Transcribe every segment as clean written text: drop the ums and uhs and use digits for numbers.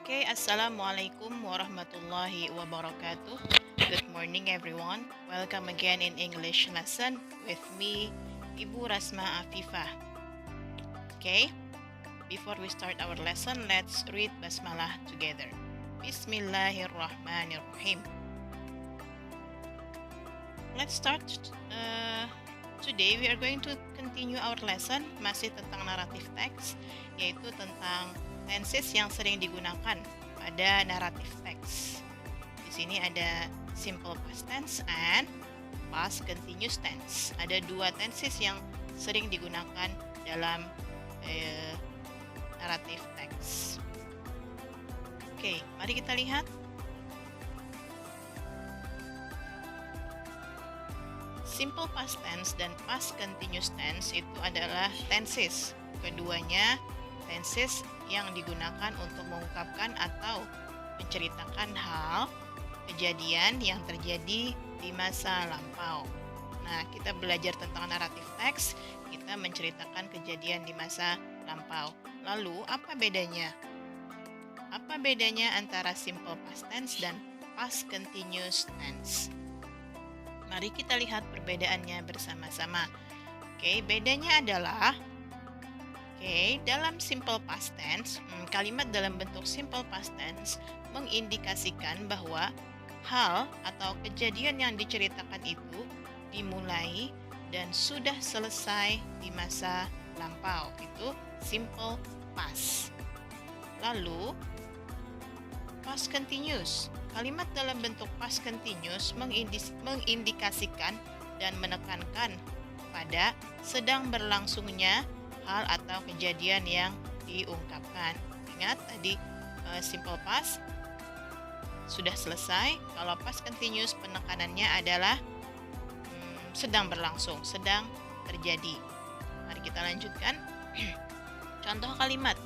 Okay, Assalamualaikum warahmatullahi wabarakatuh. Good morning everyone. Welcome again in English lesson with me, Ibu Rasma Afifah. Okay, before we start our lesson, let's read Basmalah together. Bismillahirrahmanirrahim. Let's start. Today we are going to continue our lesson masih tentang narrative text, yaitu tentang tenses yang sering digunakan pada narrative text. Di sini ada simple past tense and past continuous tense. Ada dua tenses yang sering digunakan dalam narrative text. Oke, mari kita lihat. Simple past tense dan past continuous tense itu adalah tenses. Keduanya tenses yang digunakan untuk mengungkapkan atau menceritakan hal, kejadian yang terjadi di masa lampau. Nah, kita belajar tentang narrative text, kita menceritakan kejadian di masa lampau. Lalu, apa bedanya? Apa bedanya antara simple past tense dan past continuous tense? Mari kita lihat perbedaannya bersama-sama. Oke, bedanya adalah dalam simple past tense, kalimat dalam bentuk simple past tense mengindikasikan bahwa hal atau kejadian yang diceritakan itu dimulai dan sudah selesai di masa lampau. Itu simple past. Lalu, past continuous. Kalimat dalam bentuk past continuous mengindikasikan dan menekankan pada sedang berlangsungnya hal atau kejadian yang diungkapkan. Ingat tadi simple past sudah selesai. Kalau past continuous penekanannya adalah sedang berlangsung, sedang terjadi. Mari kita lanjutkan. Contoh kalimat.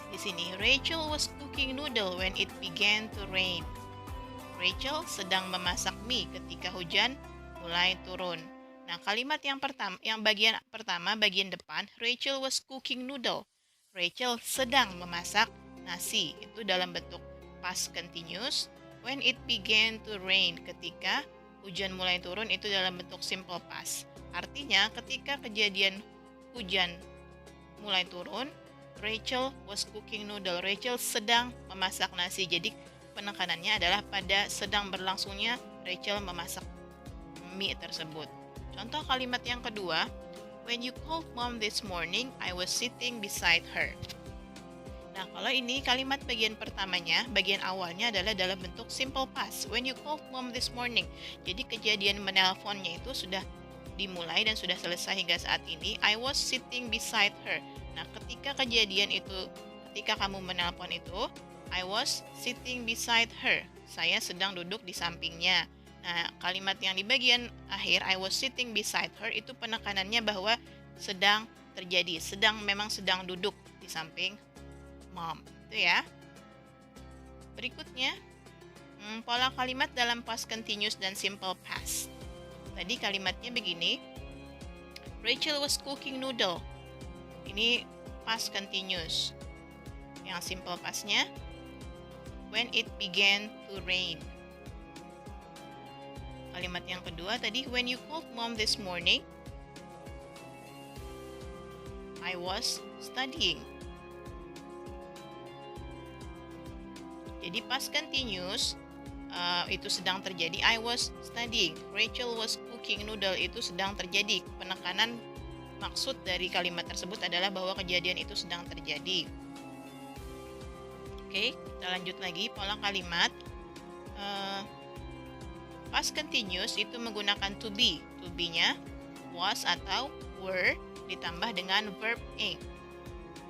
Di sini, Rachel was cooking noodle when it began to rain. Rachel sedang memasak mie ketika hujan mulai turun. Nah, kalimat yang bagian pertama, bagian depan, Rachel was cooking noodle. Rachel sedang memasak nasi. Itu dalam bentuk past continuous. When it began to rain, ketika hujan mulai turun, itu dalam bentuk simple past. Artinya, ketika kejadian hujan mulai turun, Rachel was cooking noodle. Rachel sedang memasak nasi. Jadi penekanannya adalah pada sedang berlangsungnya Rachel memasak mie tersebut. Contoh kalimat yang kedua, when you called mom this morning, I was sitting beside her. Nah, kalau ini kalimat bagian pertamanya, bagian awalnya adalah dalam bentuk simple past. When you called mom this morning. Jadi kejadian menelponnya itu sudah dimulai dan sudah selesai hingga saat ini. I was sitting beside her. Nah, ketika kejadian itu, ketika kamu menelpon itu, I was sitting beside her. Saya sedang duduk di sampingnya. Nah, kalimat yang di bagian akhir, I was sitting beside her, itu penekanannya bahwa sedang terjadi, memang sedang duduk di samping mom. Itu ya. Berikutnya, pola kalimat dalam past continuous dan simple past. Tadi kalimatnya begini, Rachel was cooking noodle. Ini past continuous. Yang simple pastnya, when it began to rain. Kalimat yang kedua tadi, when you called mom this morning, I was studying. Jadi past continuous itu sedang terjadi, I was studying. Rachel was cooking noodle, itu sedang terjadi. Penekanan maksud dari kalimat tersebut adalah bahwa kejadian itu sedang terjadi. Oke, kita lanjut lagi pola kalimat. Past continuous itu menggunakan to be. To be-nya was atau were ditambah dengan verb ing.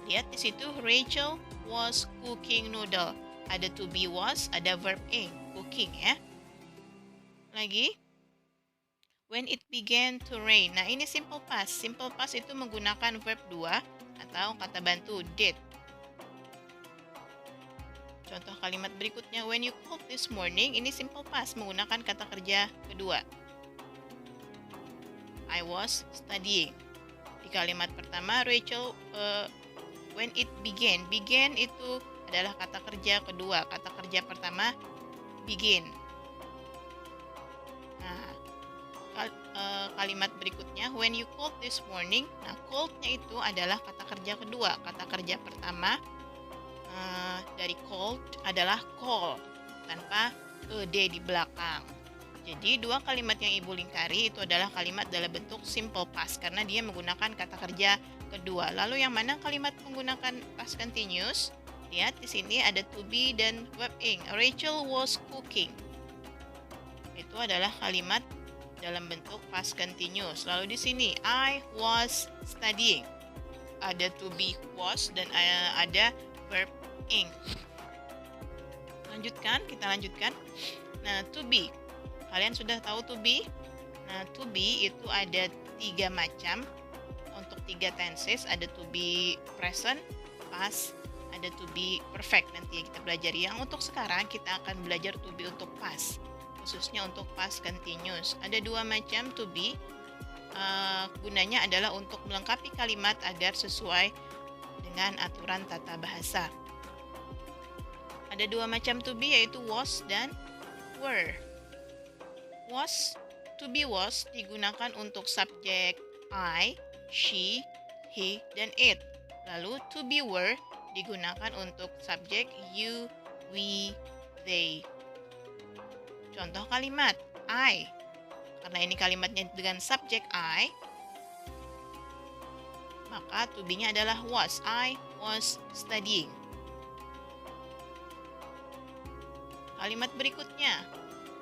Lihat di situ, Rachel was cooking noodle. Ada to be was, ada verb ing, cooking ya. Lagi, when it began to rain. Nah, ini simple past. Simple past itu menggunakan verb 2 atau kata bantu did. Contoh kalimat berikutnya, when you called this morning, ini simple past menggunakan kata kerja kedua. I was studying. Di kalimat pertama, Rachel when it began. Began itu adalah kata kerja kedua. Kata kerja pertama begin. Nah, kalimat berikutnya when you called this morning. Nah, called-nya itu adalah kata kerja kedua. Kata kerja pertama dari called adalah call tanpa ed di belakang. Jadi dua kalimat yang Ibu lingkari itu adalah kalimat dalam bentuk simple past karena dia menggunakan kata kerja kedua. Lalu yang mana kalimat menggunakan past continuous? Lihat di sini ada to be dan verb ing. Rachel was cooking. Itu adalah kalimat dalam bentuk past continuous. Lalu di sini I was studying. Ada to be was dan ada verb ing. Kita lanjutkan. Nah, to be. Kalian sudah tahu to be? Nah, to be itu ada 3 macam. Untuk 3 tenses, ada to be present, past, ada to be perfect. Nanti kita belajar. Yang untuk sekarang kita akan belajar to be untuk past, khususnya untuk past continuous. Ada 2 macam to be. Gunanya adalah untuk melengkapi kalimat agar sesuai dengan aturan tata bahasa. Ada 2 macam to be, yaitu was dan were. Was, to be was digunakan untuk subjek I, she, he, dan it. Lalu to be were digunakan untuk subjek you, we, they. Contoh kalimat I. Karena ini kalimatnya dengan subjek I, maka to be-nya adalah was. I was studying. Kalimat berikutnya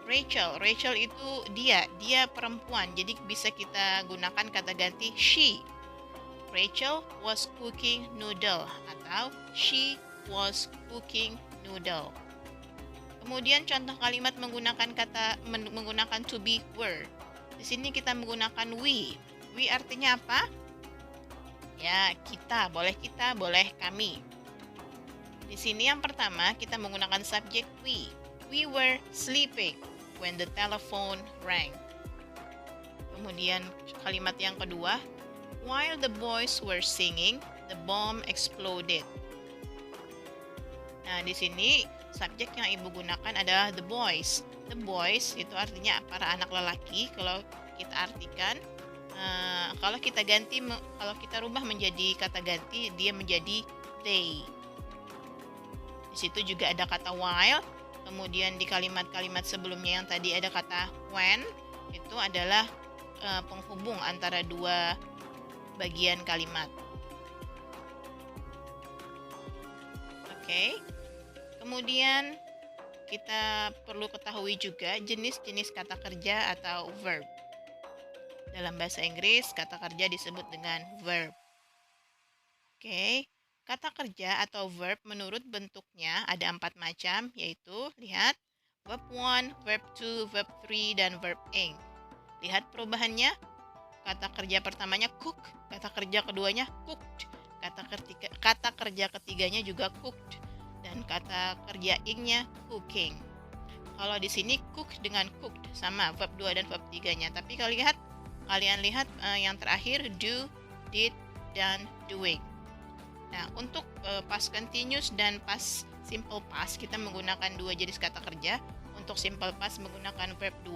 Rachel. Rachel itu dia perempuan, jadi bisa kita gunakan kata ganti she. Rachel was cooking noodle atau she was cooking noodle. Kemudian contoh kalimat menggunakan to be were. Di sini kita menggunakan we. We artinya apa? Ya, kita, boleh kami. Di sini yang pertama kita menggunakan subjek we. We were sleeping when the telephone rang. Kemudian kalimat yang kedua, while the boys were singing, the bomb exploded. Nah, di sini subjek yang Ibu gunakan adalah the boys. The boys itu artinya para anak lelaki. Kalau kita artikan, kalau kita rubah menjadi kata ganti, dia menjadi they. Di situ juga ada kata while. Kemudian di kalimat-kalimat sebelumnya yang tadi ada kata when, itu adalah penghubung antara 2 bagian kalimat. Oke. Kemudian kita perlu ketahui juga jenis-jenis kata kerja atau verb. Dalam bahasa Inggris, kata kerja disebut dengan verb. Oke. Kata kerja atau verb menurut bentuknya ada 4 macam, yaitu lihat verb 1, verb 2, verb 3, dan verb ing. Lihat perubahannya. Kata kerja pertamanya cook, kata kerja keduanya cooked, kata kerja ketiganya juga cooked, dan kata kerja ing-nya cooking. Kalau di sini cook dengan cooked sama verb 2 dan verb 3-nya. Tapi kalian lihat yang terakhir do, did, dan doing. Nah, untuk past continuous dan past simple past kita menggunakan 2 jenis kata kerja. Untuk simple past menggunakan verb 2.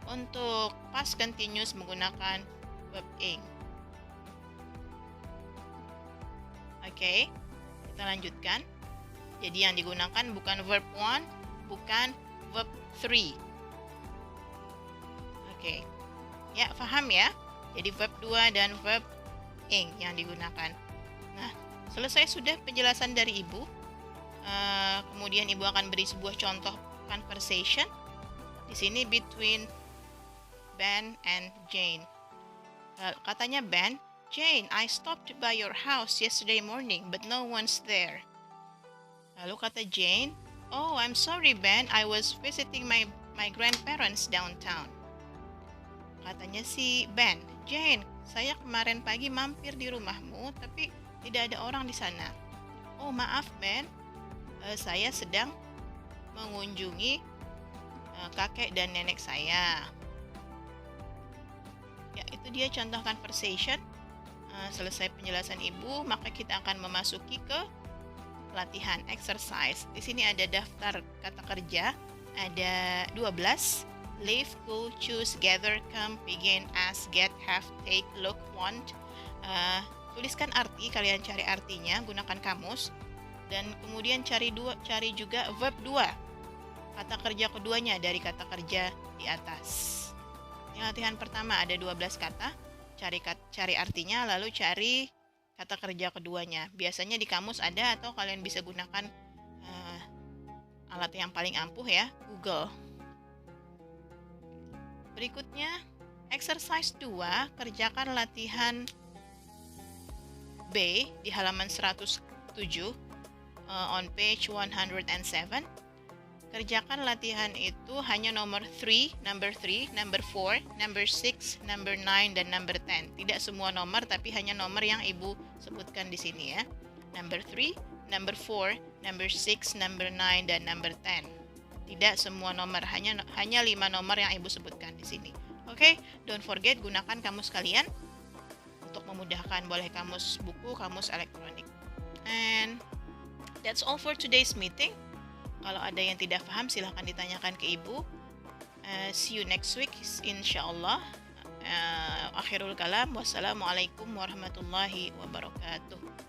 Untuk past continuous menggunakan verb ing. Oke, kita lanjutkan. Jadi yang digunakan bukan verb 1, bukan verb 3. Oke. Ya, paham ya? Jadi verb 2 dan verb ing yang digunakan. Nah, selesai sudah penjelasan dari Ibu. Kemudian Ibu akan beri sebuah contoh conversation. Di sini between Ben and Jane. Katanya Ben, Jane, I stopped by your house yesterday morning, but no one's there. Lalu kata Jane, oh, I'm sorry Ben, I was visiting my grandparents downtown. Katanya si Ben, Jane, saya kemarin pagi mampir di rumahmu, tapi tidak ada orang di sana. Oh, maaf Ben, saya sedang mengunjungi kakek dan nenek saya. Ya, itu dia contoh conversation. Selesai penjelasan Ibu, maka kita akan memasuki ke latihan, exercise. Di sini ada daftar kata kerja, ada 12. Live, go, choose, gather, come, begin, ask, get, have, take, look, want. Tuliskan arti, kalian cari artinya, gunakan kamus. Dan kemudian cari juga verb 2, kata kerja keduanya dari kata kerja di atas. Ini latihan pertama, ada 12 kata, cari artinya, lalu cari kata kerja keduanya. Biasanya di kamus ada, atau kalian bisa gunakan alat yang paling ampuh ya, Google. Berikutnya, exercise 2, kerjakan latihan B di halaman 107 on page 107. Kerjakan latihan itu hanya nomor 3, number 4, number 6, number 9, dan number 10. Tidak semua nomor, tapi hanya nomor yang Ibu sebutkan di sini ya. Number 3, number 4, number 6, number 9, dan number 10. Tidak semua nomor, hanya 5 nomor yang Ibu sebutkan di sini. Oke, don't forget gunakan kamus kalian untuk memudahkan, boleh kamus buku, kamus elektronik. And that's all for today's meeting. Kalau ada yang tidak paham silahkan ditanyakan ke Ibu. See you next week insyaallah. Akhirul kalam, wassalamualaikum warahmatullahi wabarakatuh.